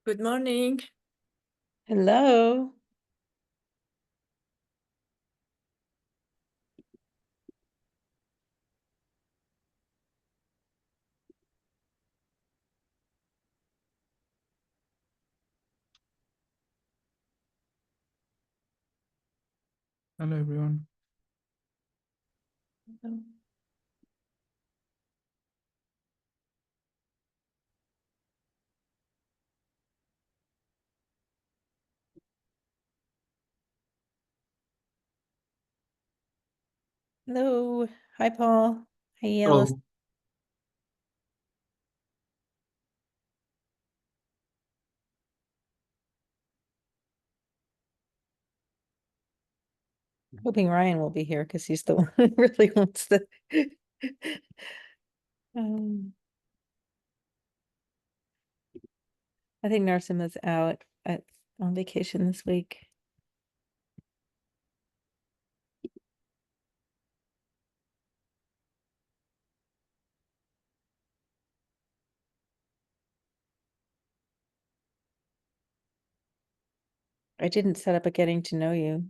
Good morning. Hello. Hello, everyone. Hello. Hi, Paul. Hi, Alice. Hello. Hoping Ryan will be here because he's the one who really wants the. Um, I think Narsima's out on vacation this week. I didn't set up a getting to know you,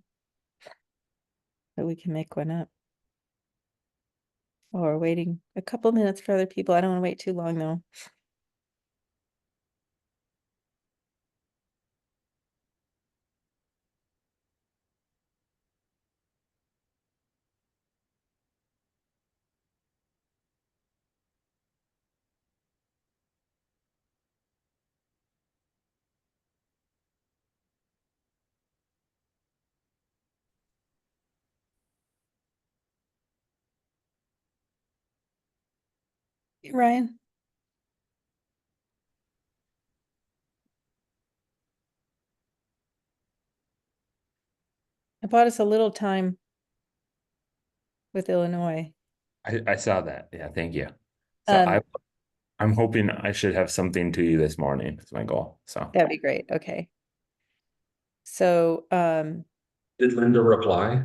but we can make one up. Oh, we're waiting a couple minutes for other people. I don't want to wait too long though. Hey, Ryan, I bought us a little time with Illinois. I saw that. Yeah, thank you. So Um, I'm hoping I should have something to you this morning. That's my goal. So that'd be great. Okay. So, Did Linda reply?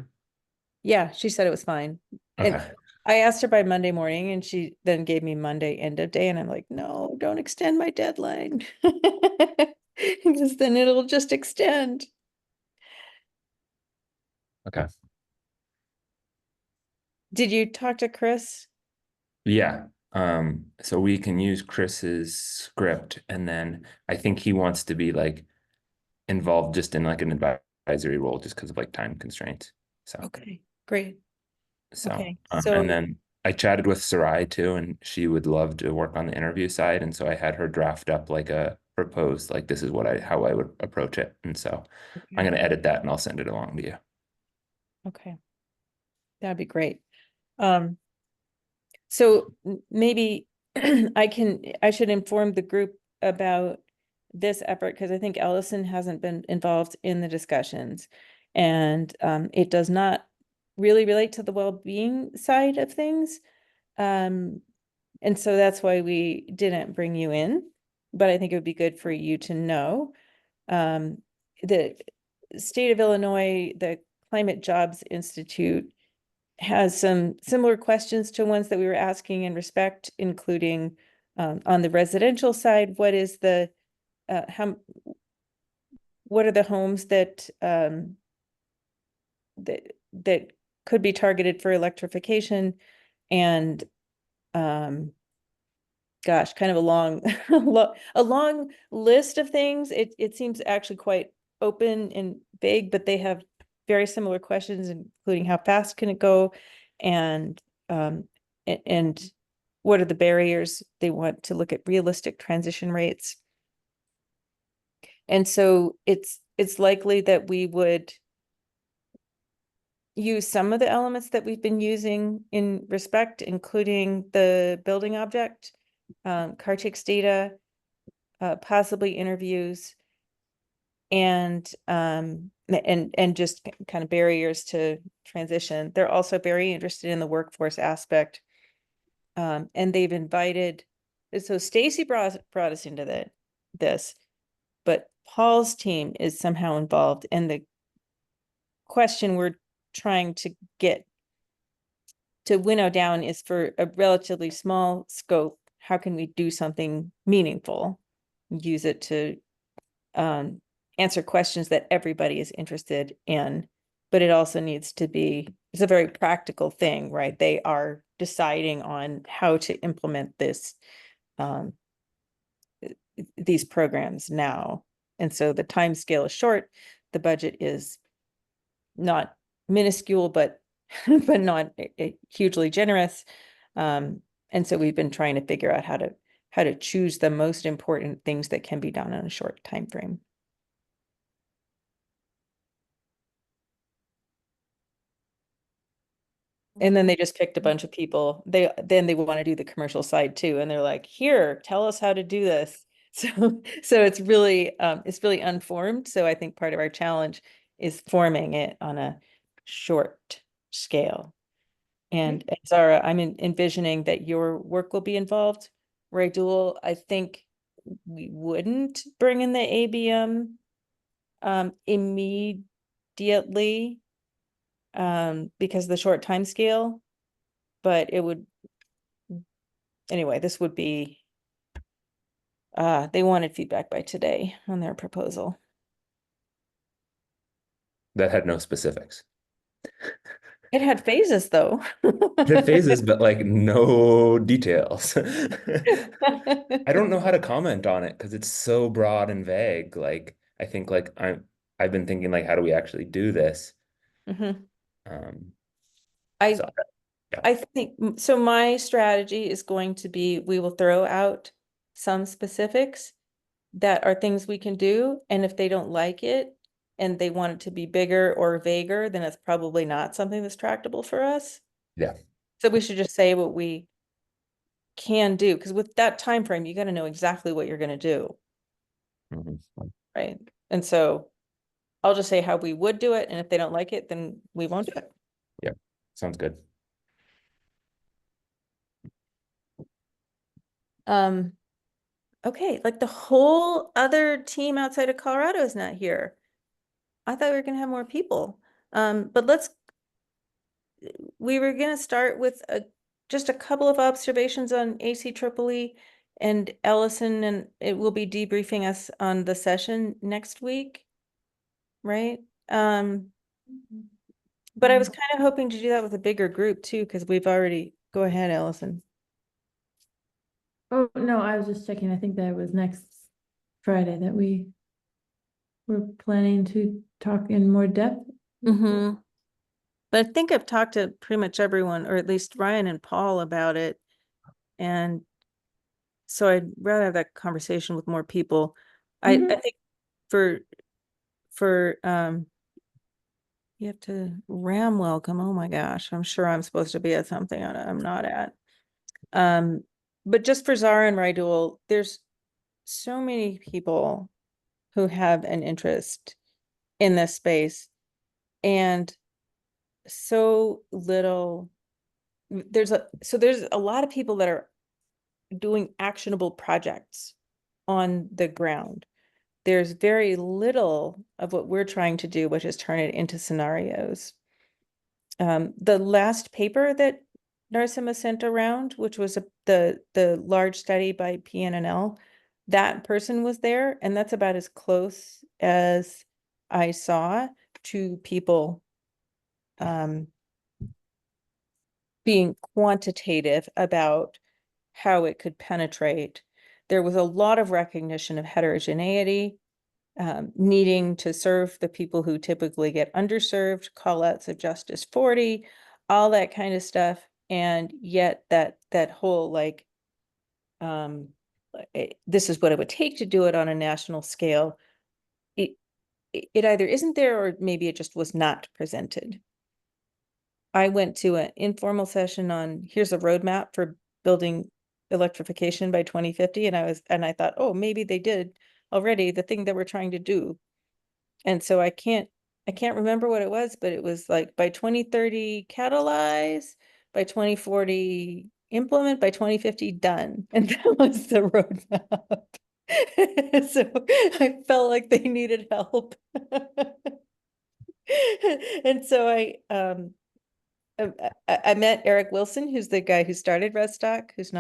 yeah, she said it was fine. And okay. I asked her by Monday morning and she then gave me Monday end of day and I'm like, no, don't extend my deadline. Because then it'll just extend. Okay. Did you talk to Chris? Yeah. So we can use Chris's script, and then I think he wants to be like involved just in like an advisory role just because of like time constraints. So Okay, great. so Okay, and so then I chatted with Sarai too, and she would love to work on the interview side. And so I had her draft up like a proposed, like this is what how I would approach it. And so I'm okay, gonna edit that and I'll send it along to you. okay, that'd be great. Um, so maybe I should inform the group about this effort because I think Ellison hasn't been involved in the discussions. And it does not really relate to the well-being side of things. And so that's why we didn't bring you in, but I think it would be good for you to know. The state of Illinois, the Climate Jobs Institute has some similar questions to ones that we were asking in respect, including on the residential side, what is the what are the homes that that could be targeted for electrification, and gosh, kind of a long a long list of things. It seems actually quite open and vague, but they have very similar questions, including how fast can it go, and and what are the barriers. They want to look at realistic transition rates. And so it's likely that we would use some of the elements that we've been using in respect, including the building object, Cartix data, possibly interviews, and just kind of barriers to transition. They're also very interested in the workforce aspect. And they've invited, so Stacy brought us into this, but Paul's team is somehow involved. And the question we're trying to get to winnow down is for a relatively small scope. How can we do something meaningful? Use it to answer questions that everybody is interested in, but it also needs to be, it's a very practical thing, right? They are deciding on how to implement this, these programs now. And so the time scale is short, the budget is not minuscule, but but not hugely generous. And so we've been trying to figure out how to choose the most important things that can be done in a short time frame. And then they just picked a bunch of people. They want to do the commercial side too, and they're like, "Here, tell us how to do this." So it's really unformed. So I think part of our challenge is forming it on a short scale. And Zara, I'm envisioning that your work will be involved. Raidul, I think we wouldn't bring in the ABM immediately because of the short time scale, but it would, anyway, this would be, they wanted feedback by today on their proposal. That had no specifics. It had phases though. It had phases, but like no details. I don't know how to comment on it because it's so broad and vague. Like I think like I've been thinking like how do we actually do this? Mhm. Um, I so, yeah. I think so. My strategy is going to be we will throw out some specifics that are things we can do, and if they don't like it and they want it to be bigger or vaguer, then it's probably not something that's tractable for us. Yeah. So we should just say what we can do, because with that time frame, you got to know exactly what you're going to do, Mhm. right? And so I'll just say how we would do it, and if they don't like it, then we won't do it. Yeah. Sounds good. Okay, like the whole other team outside of Colorado is not here. I thought we were gonna have more people. But we were gonna start with just a couple of observations on ACEEE and Ellison, and it will be debriefing us on the session next week, right? But I was kind of hoping to do that with a bigger group too, because we've already, go ahead, Ellison. Oh, no, I was just checking. I think that was next Friday that we were planning to talk in more depth. Mm-hmm. But I think I've talked to pretty much everyone, or at least Ryan and Paul about it. And so I'd rather have that conversation with more people. I think for you have to Ram welcome. Oh my gosh, I'm sure I'm supposed to be at something I'm not at. But just for Zara and Raidul, there's so many people who have an interest in this space, and so little. There's a lot of people that are doing actionable projects on the ground. There's very little of what we're trying to do, which is turn it into scenarios. The last paper that Narsima sent around, which was the large study by PNNL, that person was there, and that's about as close as I saw to people being quantitative about how it could penetrate. There was a lot of recognition of heterogeneity, needing to serve the people who typically get underserved, call outs of Justice 40, all that kind of stuff. And yet that whole like, this is what it would take to do it on a national scale. It either isn't there or maybe it just was not presented. I went to an informal session on here's a roadmap for building electrification by 2050, and I thought, oh, maybe they did already the thing that we're trying to do. And so I can't remember what it was, but it was like by 2030 catalyze, by 2040 implement, by 2050 done. And that was the roadmap. So I felt like they needed help. And so I met Eric Wilson, who's the guy who started Redstock, he's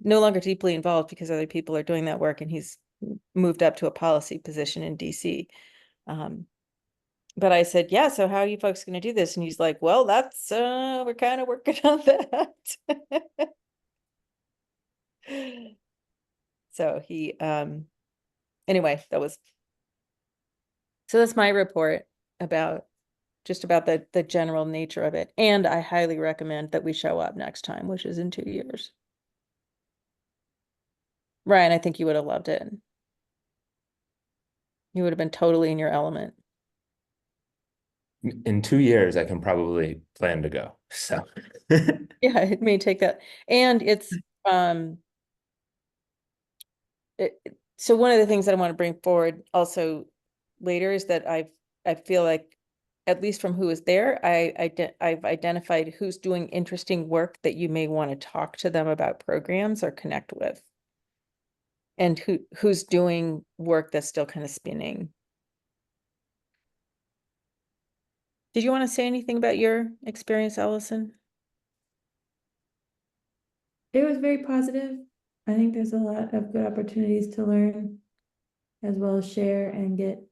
no longer deeply involved because other people are doing that work, and he's moved up to a policy position in DC. But I said, yeah, so how are you folks going to do this? And he's like, well, that's, we're kind of working on that. So he, anyway, so that's my report about, just about the general nature of it. And I highly recommend that we show up next time, which is in 2 years. Ryan, I think you would have loved it. You would have been totally in your element. In 2 years, I can probably plan to go, so. Yeah, it may take that. And it's, so one of the things that I want to bring forward also later is that I feel like, at least from who is there, I've identified who's doing interesting work that you may want to talk to them about programs or connect with. And who's doing work that's still kind of spinning. Did you want to say anything about your experience, Ellison? It was very positive. I think there's a lot of good opportunities to learn as well as share and get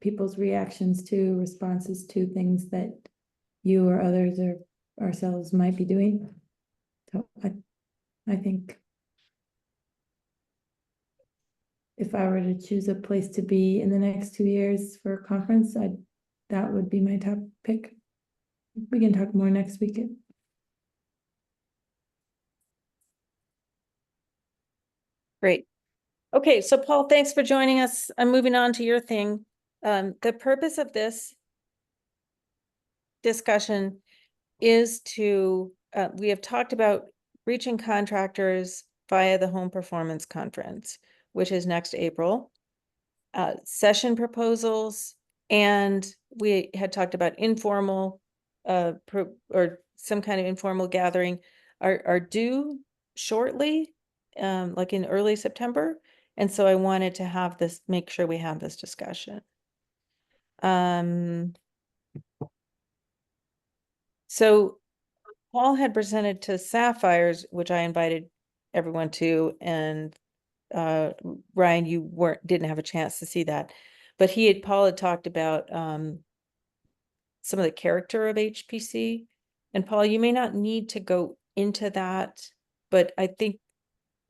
people's reactions to, responses to things that you or others or ourselves might be doing. So I think if I were to choose a place to be in the next 2 years for a conference, that would be my top pick. We can talk more next week. Great. Okay, so Paul, thanks for joining us. I'm moving on to your thing. The purpose of this discussion is to, we have talked about reaching contractors via the Home Performance Conference, which is next April, session proposals, and we had talked about informal, or some kind of informal gathering are due shortly, like in early September. And so I wanted to have this, make sure we have this discussion. So Paul had presented to Sapphires, which I invited everyone to, and Ryan, you didn't have a chance to see that, but Paul had talked about some of the character of HPC. And Paul, you may not need to go into that, but I think,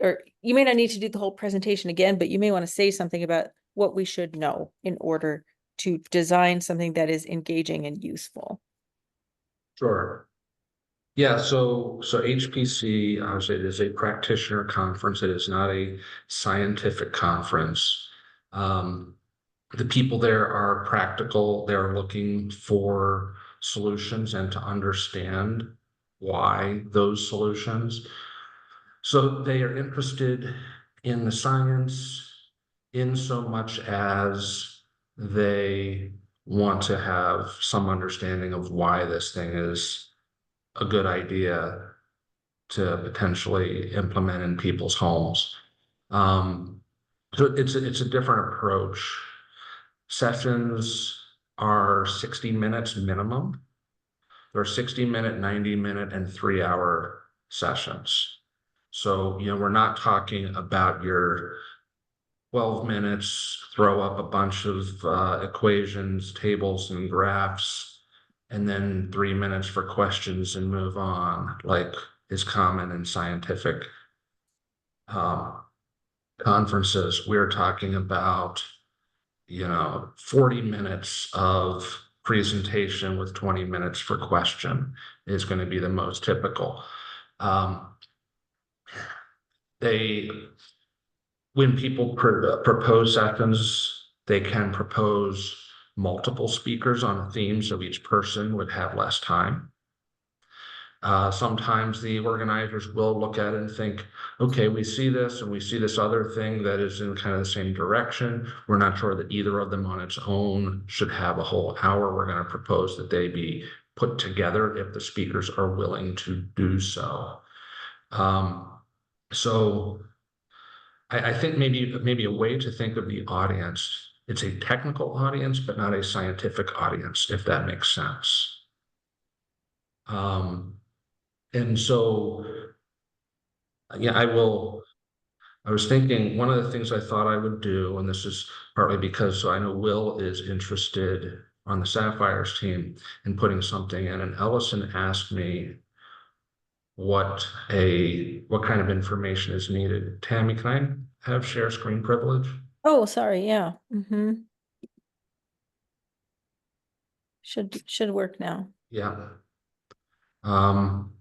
or you may not need to do the whole presentation again, but you may want to say something about what we should know in order to design something that is engaging and useful. Sure. Yeah, so HPC, obviously, it is a practitioner conference. It is not a scientific conference. The people there are practical. They're looking for solutions and to understand why those solutions. So they are interested in the science in so much as they want to have some understanding of why this thing is a good idea to potentially implement in people's homes. So it's a different approach. Sessions are 60 minutes minimum. There are 60-minute, 90-minute, and 3-hour sessions. So, we're not talking about your 12 minutes, throw up a bunch of equations, tables, and graphs, and then 3 minutes for questions and move on, like is common in scientific conferences. We're talking about 40 minutes of presentation with 20 minutes for question is going to be the most typical. When people propose sessions, they can propose multiple speakers on a theme, so each person would have less time. Sometimes the organizers will look at it and think, okay, we see this and we see this other thing that is in kind of the same direction. We're not sure that either of them on its own should have a whole hour. We're going to propose that they be put together if the speakers are willing to do so. So I think maybe a way to think of the audience, it's a technical audience, but not a scientific audience, if that makes sense. And so Yeah, I will. I was thinking, one of the things I thought I would do, and this is partly because I know Will is interested on the Sapphires team in putting something in, and Ellison asked me what kind of information is needed. Tammy, can I have share screen privilege? Oh, sorry, yeah. Should work now. Yeah. Um,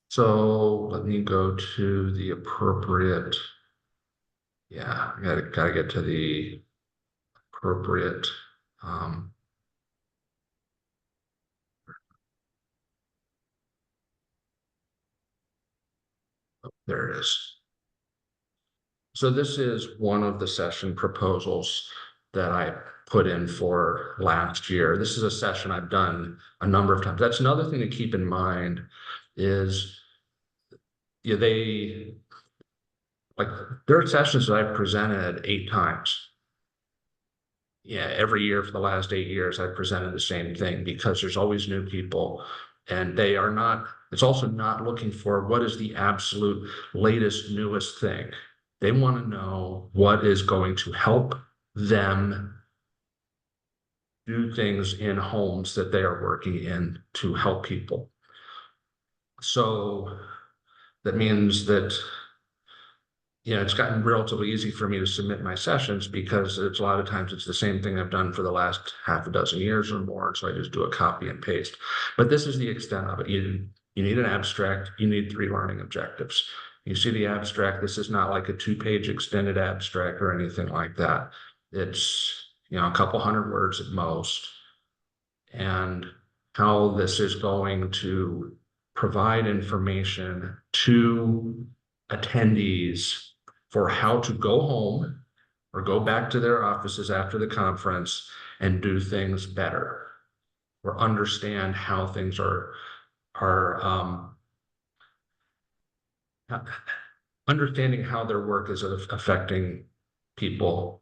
so let me go to the appropriate. Yeah, I gotta get to the appropriate. Um, there it is. So this is one of the session proposals that I put in for last year. This is a session I've done a number of times. That's another thing to keep in mind is yeah, there are sessions that I've presented 8 times. Yeah, every year for the last 8 years, I've presented the same thing because there's always new people and they are not, it's also not looking for what is the absolute latest, newest thing. They want to know what is going to help them do things in homes that they are working in to help people. So that means that it's gotten relatively easy for me to submit my sessions because it's a lot of times it's the same thing I've done for the last half a dozen years or more. So I just do a copy and paste. But this is the extent of it. You need an abstract. You need 3 learning objectives. You see the abstract. This is not like a 2-page extended abstract or anything like that. It's a couple hundred words at most. And how this is going to provide information to attendees for how to go home or go back to their offices after the conference and do things better or understand how things are understanding how their work is affecting people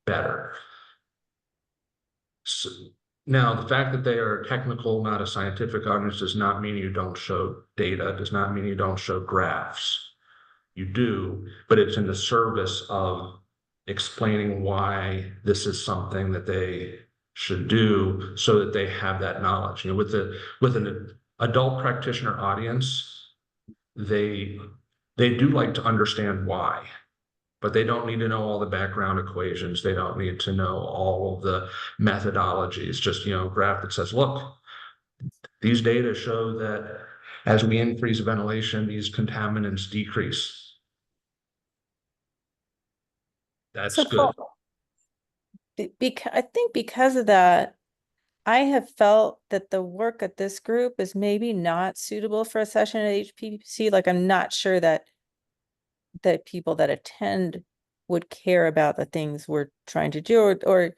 better. So, now, the fact that they are technical, not a scientific audience, does not mean you don't show data, does not mean you don't show graphs. You do, but it's in the service of explaining why this is something that they should do so that they have that knowledge. With an adult practitioner audience, they do like to understand why, but they don't need to know all the background equations. They don't need to know all of the methodologies, just, a graph that says, look, these data show that as we increase ventilation, these contaminants decrease. That's So good. Paul, I think because of that, I have felt that the work at this group is maybe not suitable for a session at HPC. Like, I'm not sure that people that attend would care about the things we're trying to do, or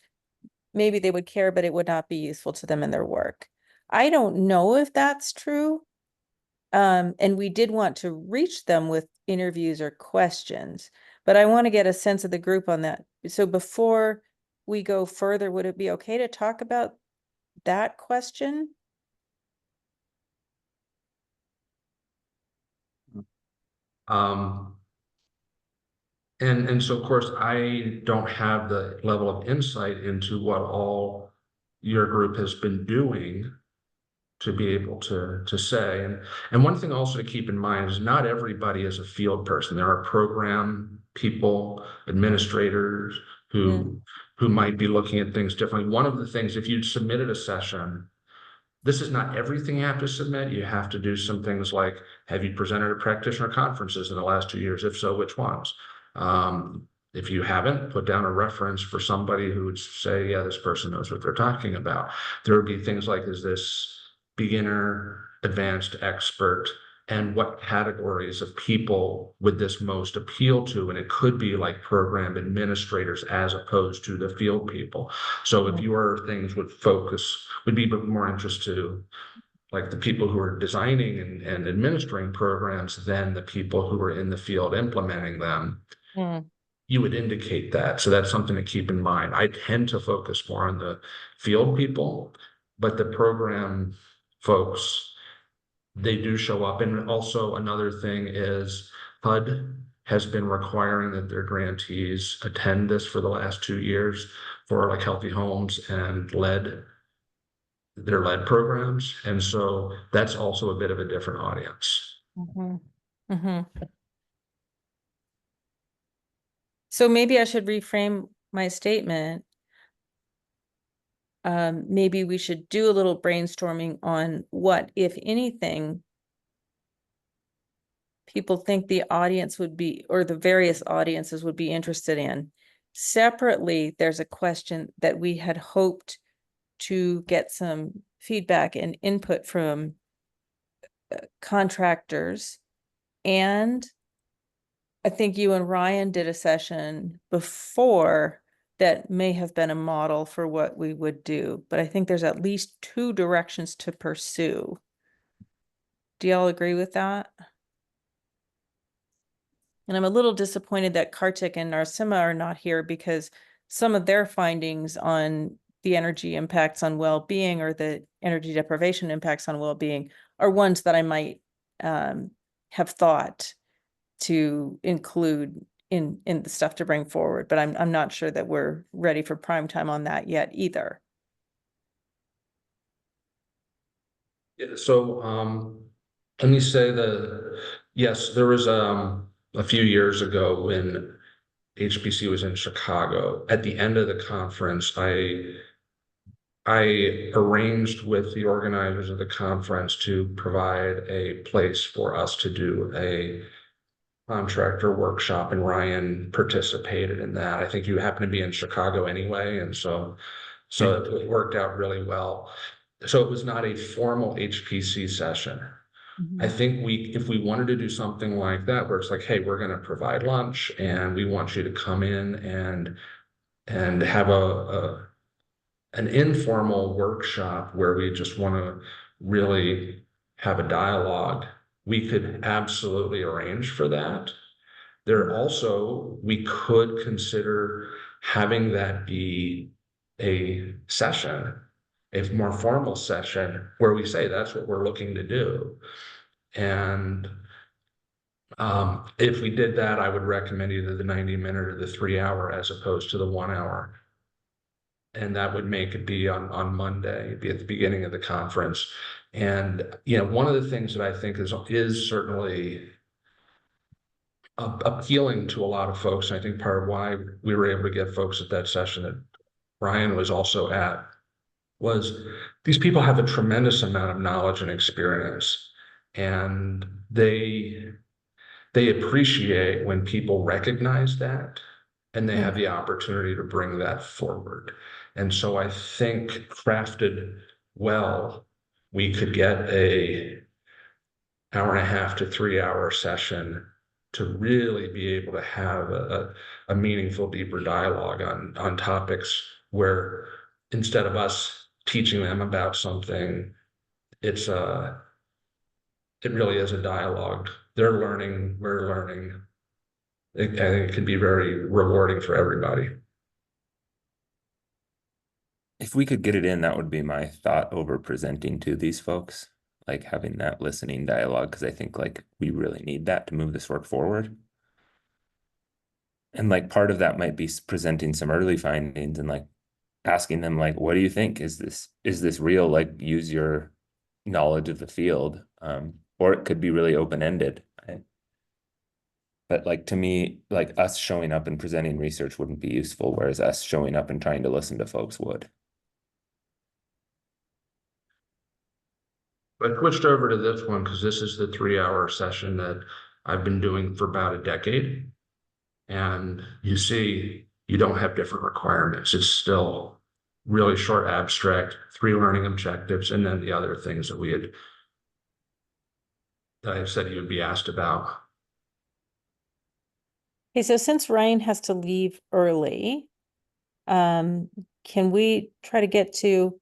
maybe they would care, but it would not be useful to them in their work. I don't know if that's true. And we did want to reach them with interviews or questions, but I want to get a sense of the group on that. So before we go further, would it be okay to talk about that question? And so of course I don't have the level of insight into what all your group has been doing to be able to say. And one thing also to keep in mind is not everybody is a field person. There are program people, administrators who might be looking at things differently. One of the things, if you submitted a session, this is not everything you have to submit. You have to do some things like, have you presented at practitioner conferences in the last 2 years? If so, which ones? If you haven't, put down a reference for somebody who would say, yeah, this person knows what they're talking about. There would be things like, is this beginner, advanced, expert, and what categories of people would this most appeal to? And it could be like program administrators as opposed to the field people. So if your things would be more interest to like the people who are designing and administering programs than the people who are in the field implementing them, you would indicate that. So that's something to keep in mind. I tend to focus more on the field people, but the program folks, they do show up. And also another thing is HUD has been requiring that their grantees attend this for the last 2 years for like healthy homes and their lead programs. And so that's also a bit of a different audience. Mhm. Mhm. So maybe I should reframe my statement. Maybe we should do a little brainstorming on what, if anything, people think the audience would be, or the various audiences would be interested in. Separately, there's a question that we had hoped to get some feedback and input from contractors. And I think you and Ryan did a session before that may have been a model for what we would do, but I think there's at least 2 directions to pursue. Do y'all agree with that? And I'm a little disappointed that Kartik and Narsima are not here because some of their findings on the energy impacts on well-being or the energy deprivation impacts on well-being are ones that I might have thought to include in the stuff to bring forward, but I'm not sure that we're ready for prime time on that yet either. So, let me say yes, there was, a few years ago when HPC was in Chicago. At the end of the conference, I arranged with the organizers of the conference to provide a place for us to do a contractor workshop, and Ryan participated in that. I think you happen to be in Chicago anyway, and so it worked out really well. So it was not a formal HPC session. I think if we wanted to do something like that, where it's like, hey, we're going to provide lunch and we want you to come in and have an informal workshop where we just want to really have a dialogue, we could absolutely arrange for that. We could consider having that be a session, a more formal session where we say that's what we're looking to do. And if we did that, I would recommend either the 90-minute or the 3-hour as opposed to the 1 hour. And that would make it be on Monday, be at the beginning of the conference. And, one of the things that I think is certainly appealing to a lot of folks, and I think part of why we were able to get folks at that session that Brian was also at, was these people have a tremendous amount of knowledge and experience, and they appreciate when people recognize that and they have the opportunity to bring that forward. And so I think crafted well, we could get a 1.5 to 3-hour session to really be able to have a meaningful, deeper dialogue on topics where instead of us teaching them about something, it really is a dialogue. They're learning, we're learning. I think it can be very rewarding for everybody. If we could get it in, that would be my thought over presenting to these folks, like having that listening dialogue, because I think like we really need that to move this work forward. And like part of that might be presenting some early findings and like asking them like, what do you think? Is this real? Like use your knowledge of the field. Or it could be really open-ended. But like to me, like us showing up and presenting research wouldn't be useful, whereas us showing up and trying to listen to folks would. I switched over to this one because this is the 3-hour session that I've been doing for about a decade. And you see, you don't have different requirements. It's still really short abstract, 3 learning objectives, and then the other things that I said you would be asked about. Okay, so since Ryan has to leave early, can we try to get to,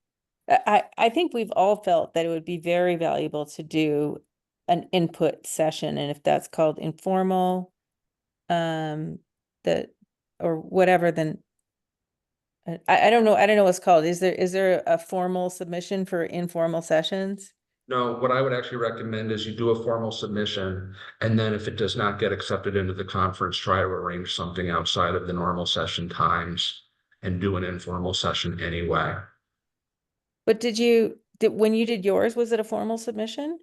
I think we've all felt that it would be very valuable to do an input session, and if that's called informal, or whatever, then I don't know. I don't know what's called. Is there a formal submission for informal sessions? No, what I would actually recommend is you do a formal submission, and then if it does not get accepted into the conference, try to arrange something outside of the normal session times and do an informal session anyway. But when you did yours, was it a formal submission?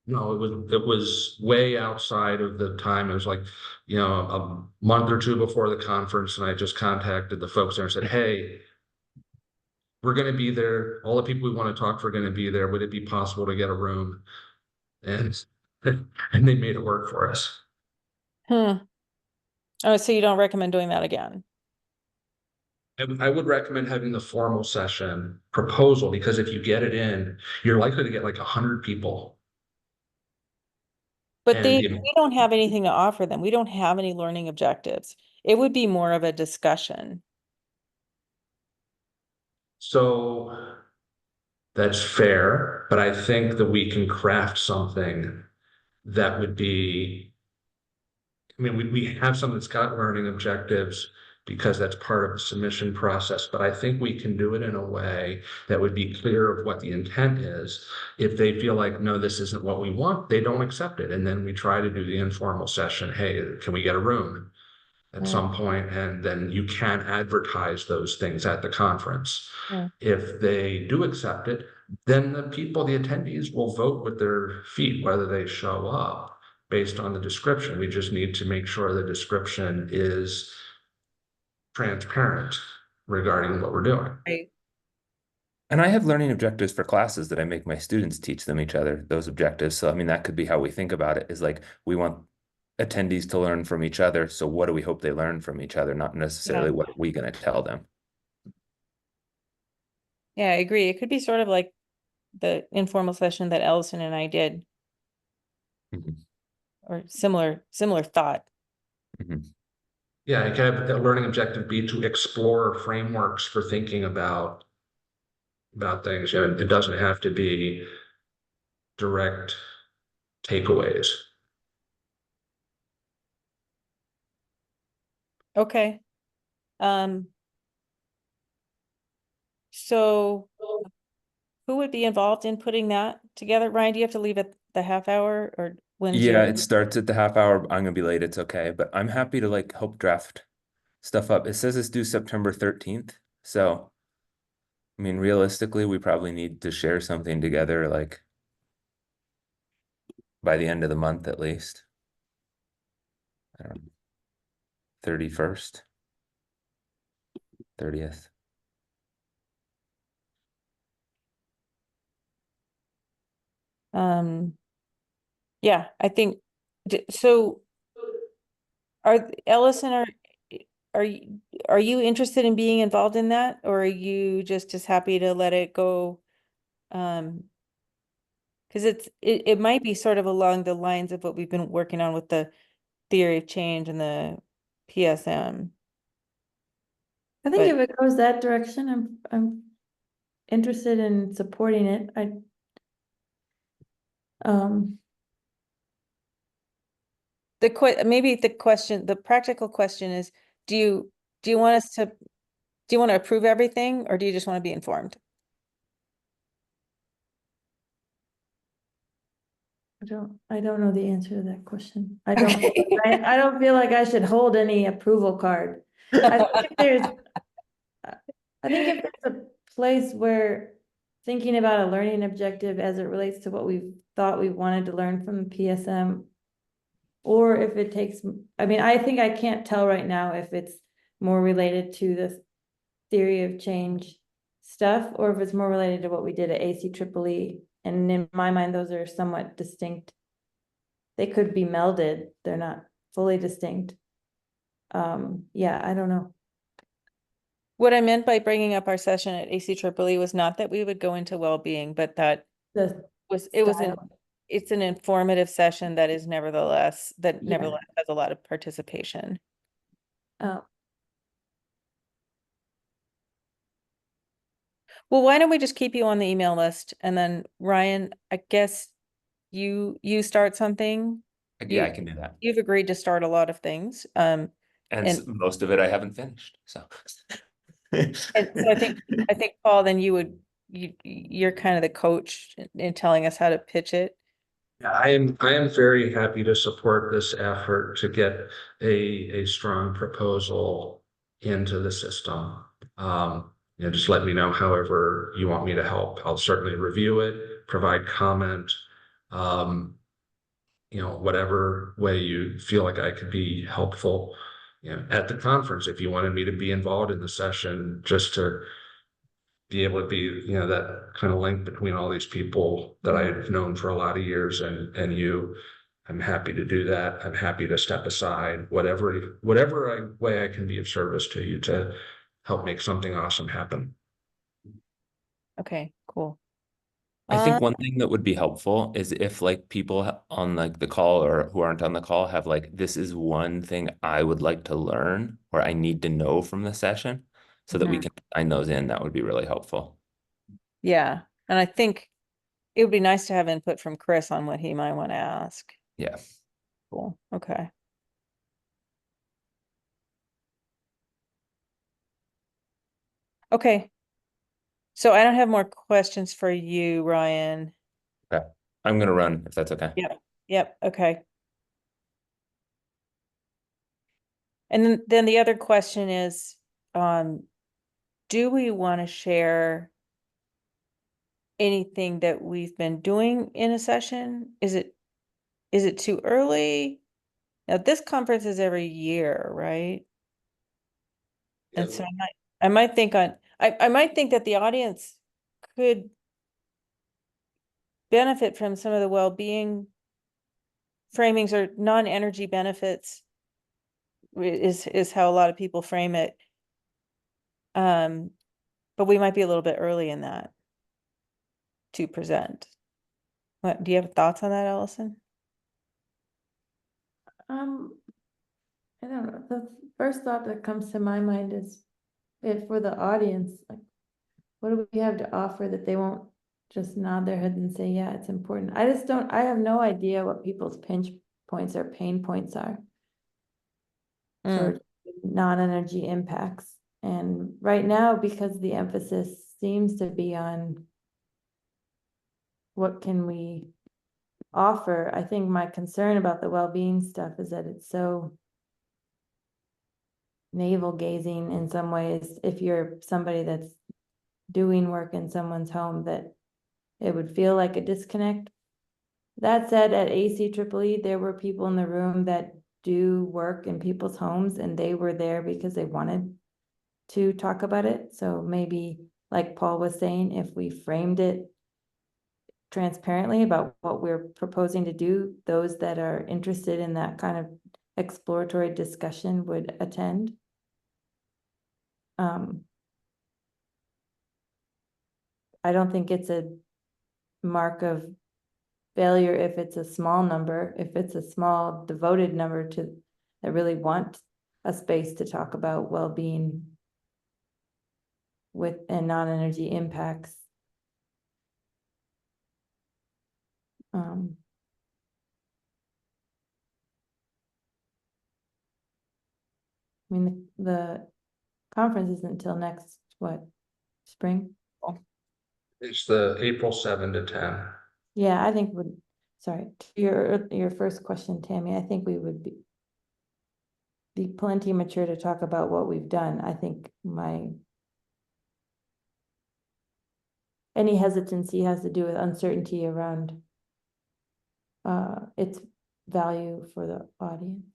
No, it was way outside of the time. It was like, a month or two before the conference, and I just contacted the folks there and said, hey, we're gonna be there. All the people we want to talk to are gonna be there. Would it be possible to get a room? And and they made it work for us. Huh. Oh, so you don't recommend doing that again? I would recommend having the formal session proposal, because if you get it in, you're likely to get like 100 people. But And we don't have anything to offer them. We don't have any learning objectives. It would be more of a discussion. so that's fair, but I think that we can craft something that would be, I mean, we have something that's got learning objectives because that's part of the submission process, but I think we can do it in a way that would be clear of what the intent is. If they feel like, no, this isn't what we want, they don't accept it. And then we try to do the informal session. Hey, can we get a room at some point? And then you can advertise those things at the conference. Yeah. If they do accept it, then the attendees will vote with their feet, whether they show up based on the description. We just need to make sure the description is transparent regarding what we're doing. Right. And I have learning objectives for classes that I make my students teach them each other, those objectives. So, I mean, that could be how we think about it, is like, we want attendees to learn from each other. So what do we hope they learn from each other? Not necessarily what are we going to tell them. Yeah, I agree. It could be sort of like the informal session that Ellison and I did. Mhm. Or similar thought. Mhm. Yeah, it can have a learning objective be to explore frameworks for thinking about things. It doesn't have to be direct takeaways. Okay. So who would be involved in putting that together? Ryan, do you have to leave at the half hour, or when's Yeah, your? it starts at the half hour. I'm gonna be late. It's okay, but I'm happy to like help draft stuff up. It says it's due September 13th. So, I mean, realistically, we probably need to share something together like by the end of the month at least. I don't know, 31st, 30th. Yeah, I think so. Ellison, are you interested in being involved in that, or are you just as happy to let it go? Because it might be sort of along the lines of what we've been working on with the theory of change and the PSM. I think But- if it goes that direction, I'm interested in supporting it. Maybe the practical question is, do you want to approve everything, or do you just want to be informed? I don't know the answer to that question. I don't feel like I should hold any approval card. I think if there's a place where thinking about a learning objective as it relates to what we thought we wanted to learn from the PSM, or if it takes, I mean, I think I can't tell right now if it's more related to the theory of change stuff, or if it's more related to what we did at ACEEE. And in my mind, those are somewhat distinct. They could be melded. They're not fully distinct. Yeah, I don't know. What I meant by bringing up our session at ACEEE was not that we would go into well-being, but that it's an informative session that is nevertheless has a lot of participation. Well, why don't we just keep you on the email list, and then Ryan, I guess you start something. Yeah, I can do that. You've agreed to start a lot of things. And most of it I haven't finished. So, And so I think Paul, then you would you're kind of the coach in telling us how to pitch it. I am very happy to support this effort to get a strong proposal into the system. Just let me know however you want me to help. I'll certainly review it, provide comment. Whatever way you feel like I could be helpful. At the conference, if you wanted me to be involved in the session, just to be able to be, that kind of link between all these people that I've known for a lot of years and you, I'm happy to do that. I'm happy to step aside, whatever way I can be of service to you to help make something awesome happen. Okay, cool. I think one thing that would be helpful is if like people on like the call or who aren't on the call have like, this is one thing I would like to learn or I need to know from the session so that we can sign those in. That would be really helpful. Yeah, and I think it would be nice to have input from Chris on what he might want to ask. Yeah. Cool, okay. Okay. So I don't have more questions for you, Ryan. Okay. I'm gonna run if that's okay. Yep, okay. And then the other question is, do we want to share anything that we've been doing in a session? Is it too early? Now, this conference is every year, right? And so I might think that the audience could benefit from some of the well-being framings or non-energy benefits is how a lot of people frame it. But we might be a little bit early in that to present. What, do you have thoughts on that, Ellison? I don't know. The first thought that comes to my mind is if for the audience, like, what do we have to offer that they won't just nod their head and say, yeah, it's important. I have no idea what people's pinch points or pain points are for non-energy impacts. And right now, because the emphasis seems to be on what can we offer, I think my concern about the well-being stuff is that it's so navel gazing in some ways. If you're somebody that's doing work in someone's home, that it would feel like a disconnect. That said, at ACEEE, there were people in the room that do work in people's homes, and they were there because they wanted to talk about it. So maybe, like Paul was saying, if we framed it transparently about what we're proposing to do, those that are interested in that kind of exploratory discussion would attend. I don't think it's a mark of failure if it's a small number, if it's a small devoted number to that really want a space to talk about well-being with and non-energy impacts. I mean, the conference isn't until next, what, spring? It's the April 7 to 10. Yeah, I think sorry, to your first question, Tammy, I think we would be plenty mature to talk about what we've done. I think any hesitancy has to do with uncertainty around its value for the audience.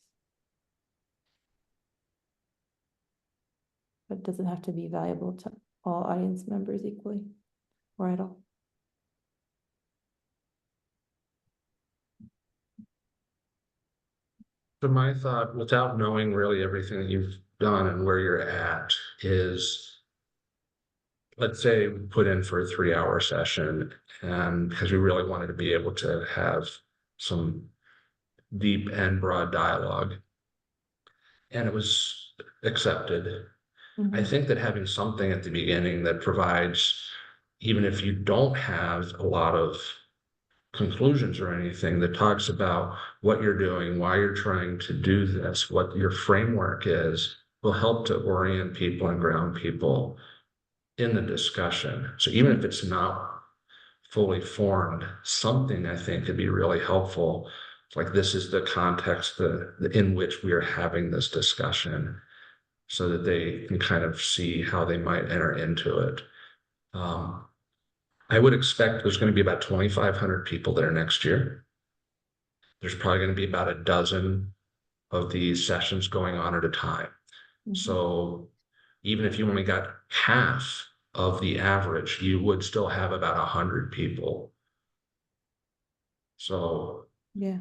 But it doesn't have to be valuable to all audience members equally or at all. So my thought, without knowing really everything that you've done and where you're at, is let's say we put in for a 3-hour session, and because we really wanted to be able to have some deep and broad dialogue, and it was accepted. I think that having something at the beginning that provides, even if you don't have a lot of conclusions or anything, that talks about what you're doing, why you're trying to do this, what your framework is, will help to orient people and ground people in the discussion. So even if it's not fully formed, something I think could be really helpful. Like this is the context in which we are having this discussion, so that they can kind of see how they might enter into it. I would expect there's going to be about 2,500 people there next year. There's probably going to be about a dozen of these sessions going on at a time. So even if you only got half of the average, you would still have about 100 people. So, Yeah.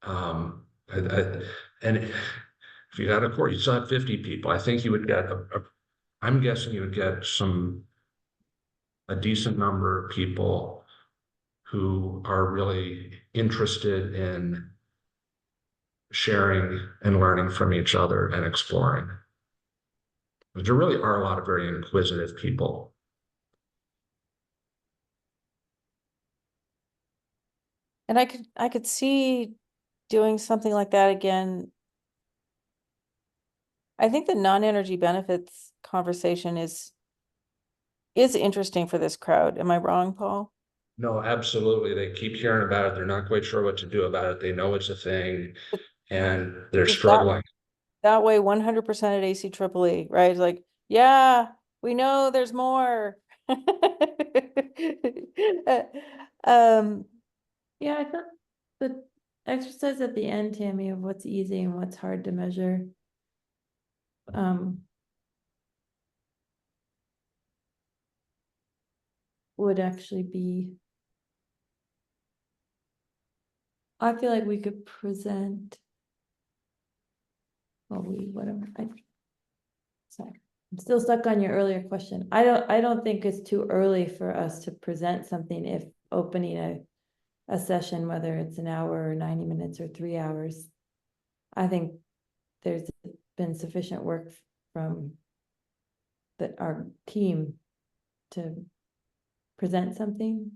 And if you got a court, you still have 50 people. I think you would get I'm guessing you would get a decent number of people who are really interested in sharing and learning from each other and exploring. There really are a lot of very inquisitive people. And I could see doing something like that again. I think the non-energy benefits conversation is interesting for this crowd. Am I wrong, Paul? No, absolutely. They keep hearing about it. They're not quite sure what to do about it. They know it's a thing and they're Because struggling. that way 100% at ACEEE, right? It's like, yeah, we know there's more. Yeah, I thought the exercise at the end, Tammy, of what's easy and what's hard to measure. Would actually be. I feel like we could present. Well, whatever. Sorry, I'm still stuck on your earlier question. I don't think it's too early for us to present something if opening a session, whether it's an hour or 90 minutes or 3 hours. I think there's been sufficient work from our team to present something.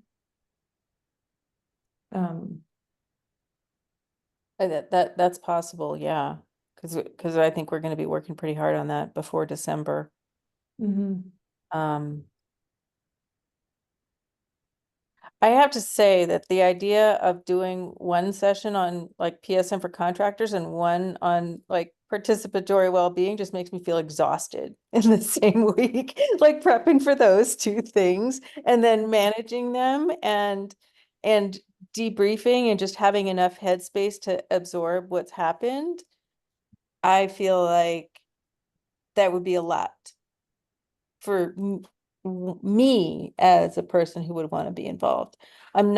That's possible, yeah. Because I think we're going to be working pretty hard on that before December. I have to say that the idea of doing one session on like PSM for contractors and one on like participatory well-being just makes me feel exhausted in the same week, like prepping for those two things and then managing them and debriefing and just having enough headspace to absorb what's happened. I feel like that would be a lot for me as a person who would want to be involved. I'm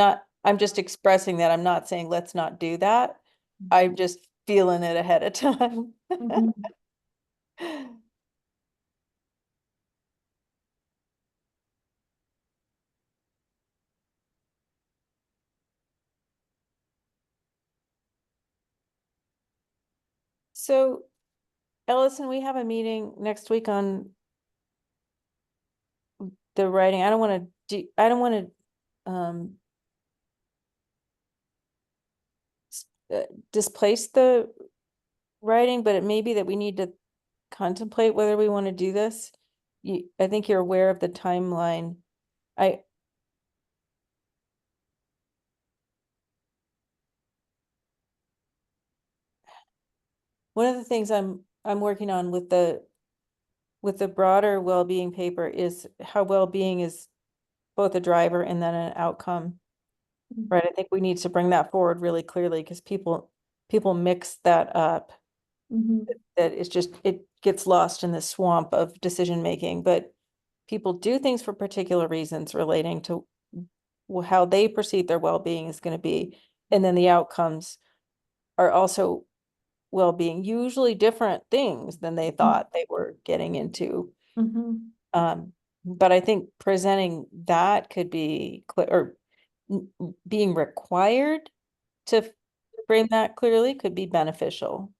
just expressing that. I'm not saying let's not do that. I'm just feeling it ahead of time. So, Ellison, we have a meeting next week on the writing. I don't want to displace the writing, but it may be that we need to contemplate whether we want to do this. I think you're aware of the timeline. One of the things I'm working on with the broader well-being paper is how well-being is both a driver and then an outcome. Right. I think we need to bring that forward really clearly because people mix that up. That it's just, it gets lost in the swamp of decision making, but people do things for particular reasons relating to how they perceive their well-being is going to be. And then the outcomes are also well-being, usually different things than they thought they were getting into. But I think presenting that could be clear, or being required to frame that clearly could be beneficial.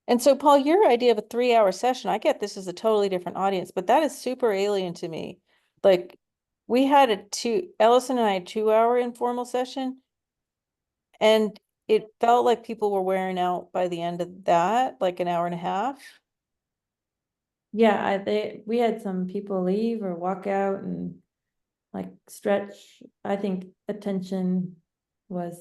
And so, Paul, your idea of a 3-hour session, I get this is a totally different audience, but that is super alien to me. Like, we had Ellison and I, a 2-hour informal session, and it felt like people were wearing out by the end of that, like an hour and a half. Yeah, we had some people leave or walk out and like stretch. I think attention was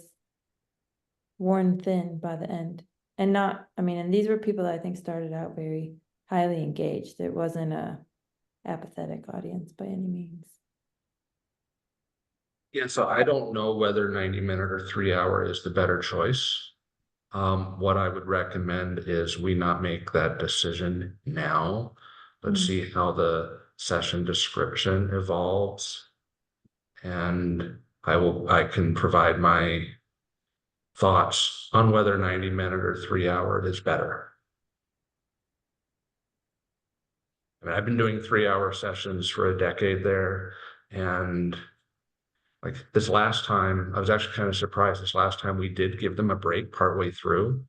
worn thin by the end. And not, I mean, and these were people that I think started out very highly engaged. It wasn't a apathetic audience by any means. Yeah, so I don't know whether 90-minute or 3-hour is the better choice. What I would recommend is we not make that decision now. Let's Mm. see how the session description evolves. And I can provide my thoughts on whether 90-minute or 3-hour is better. I mean, I've been doing 3-hour sessions for a decade there, and like this last time, I was actually kind of surprised. This last time we did give them a break partway through,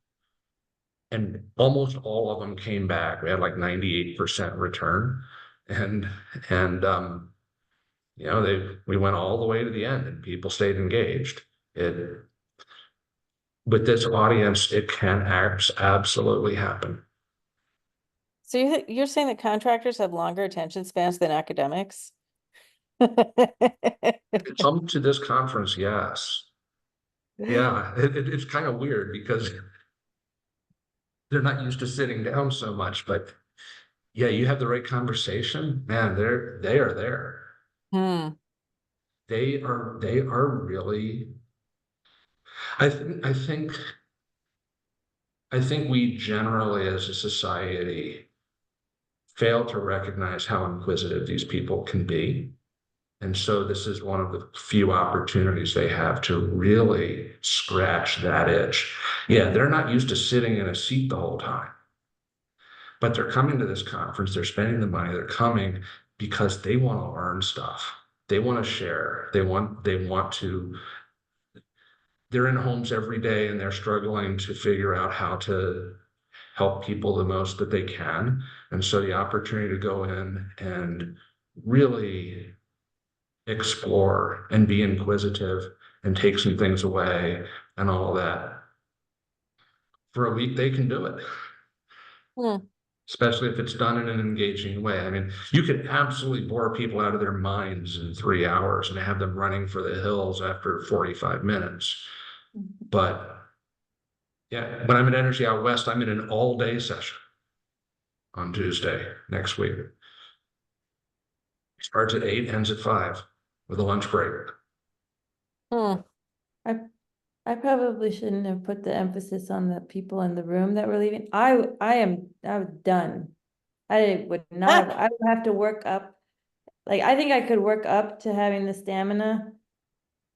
and almost all of them came back. We had like 98% return, and and you know, we went all the way to the end, and people stayed engaged. It with this audience, it can absolutely happen. So you're saying that contractors have longer attention spans than academics? Come to this conference, yes. Yeah, it's kind of weird because they're not used to sitting down so much, but yeah, you have the right conversation, man, they are there. Hmm. They are really, I think, I think, I think we generally as a society fail to recognize how inquisitive these people can be. And so this is one of the few opportunities they have to really scratch that itch. Yeah, they're not used to sitting in a seat the whole time, but they're coming to this conference, they're spending the money, they're coming because they want to learn stuff. They want to share. They want to, they're in homes every day and they're struggling to figure out how to help people the most that they can. And so the opportunity to go in and really explore and be inquisitive and take some things away and all that. For a week, they can do it. Hmm. Especially if it's done in an engaging way. I mean, you could absolutely bore people out of their minds in 3 hours and have them running for the hills after 45 minutes. But yeah, when I'm at Energy Out West, I'm in an all-day session on Tuesday next week. Starts at 8, ends at 5 with a lunch break. Hmm. I probably shouldn't have put the emphasis on the people in the room that were leaving. I was done. I would not, I would have to work up. Like, I think I could work up to having the stamina.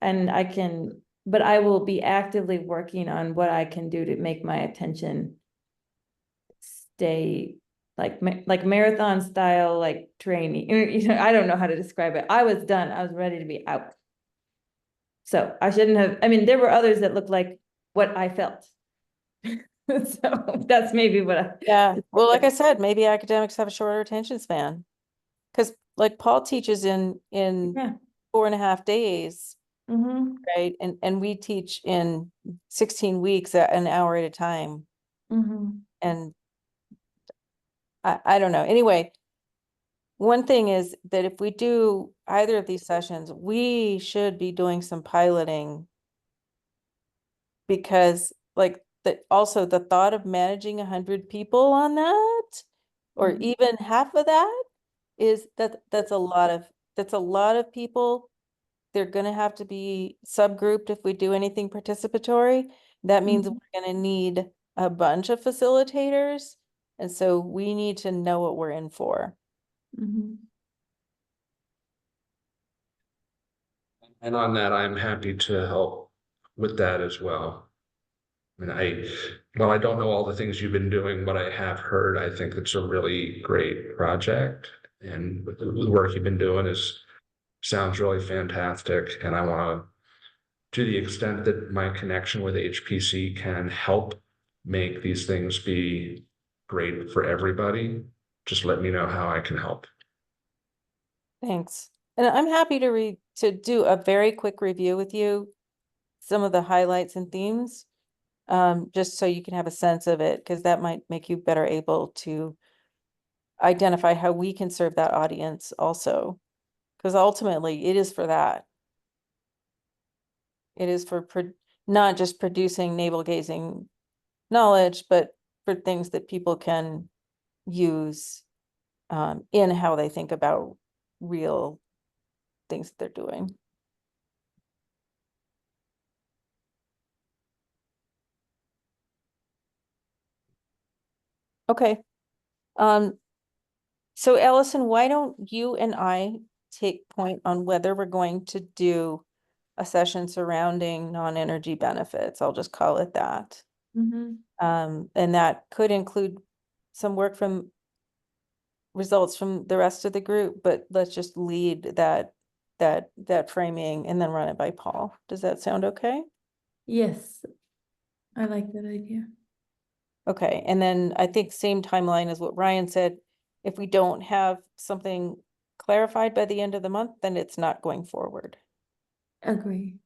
And I can, but I will be actively working on what I can do to make my attention stay like marathon style, like training. You know, I don't know how to describe it. I was done. I was ready to be out. So I shouldn't have, I mean, there were others that looked like what I felt. So that's maybe what I. Yeah, well, like I said, maybe academics have a shorter attention span. Because like Paul teaches in Yeah. 4.5 days, Mm-hmm. right? And we teach in 16 weeks at an hour at a time. Mm-hmm. And I don't know. Anyway, one thing is that if we do either of these sessions, we should be doing some piloting. Because like also the thought of managing 100 people on that, or Mhm. even half of that, is that's a lot of people. They're gonna have to be subgrouped if we do anything participatory. That means Mhm. we're gonna need a bunch of facilitators. And so we need to know what we're in for. Mhm. And on that, I'm happy to help with that as well. I mean, while I don't know all the things you've been doing, what I have heard, I think it's a really great project. And the work you've been doing sounds really fantastic. And I want to the extent that my connection with HPC can help make these things be great for everybody, just let me know how I can help. Thanks. And I'm happy to do a very quick review with you, some of the highlights and themes. just so you can have a sense of it, because that might make you better able to identify how we can serve that audience also. Because ultimately, it is for that. It is for not just producing navel-gazing knowledge, but for things that people can use in how they think about real things that they're doing. Okay. So Ellison, why don't you and I take point on whether we're going to do a session surrounding non-energy benefits? I'll just call it that. Mhm. And that could include some work from results from the rest of the group, but let's just lead that framing and then run it by Paul. Does that sound okay? Yes, I like that idea. Okay, and then I think same timeline as what Ryan said. If we don't have something clarified by the end of the month, then it's not going forward. Agree.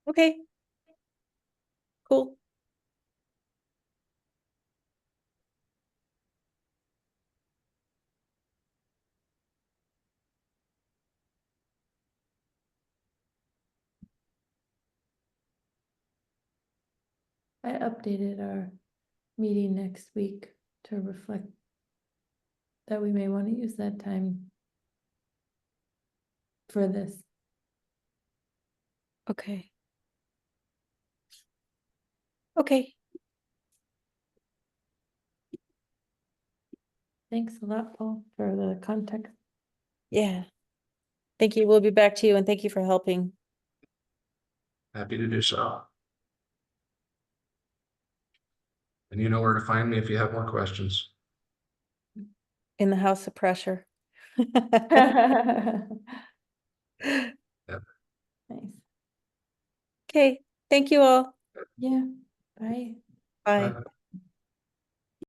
Okay. Cool. I updated our meeting next week to reflect that we may want to use that time for this. Okay. Okay. Thanks a lot, Paul, for the context. Yeah. Thank you. We'll be back to you, and thank you for helping. Happy to do so. And you know where to find me if you have more questions. In the house of pressure. Nice. Okay, thank you all. Yeah, bye. Bye. Bye.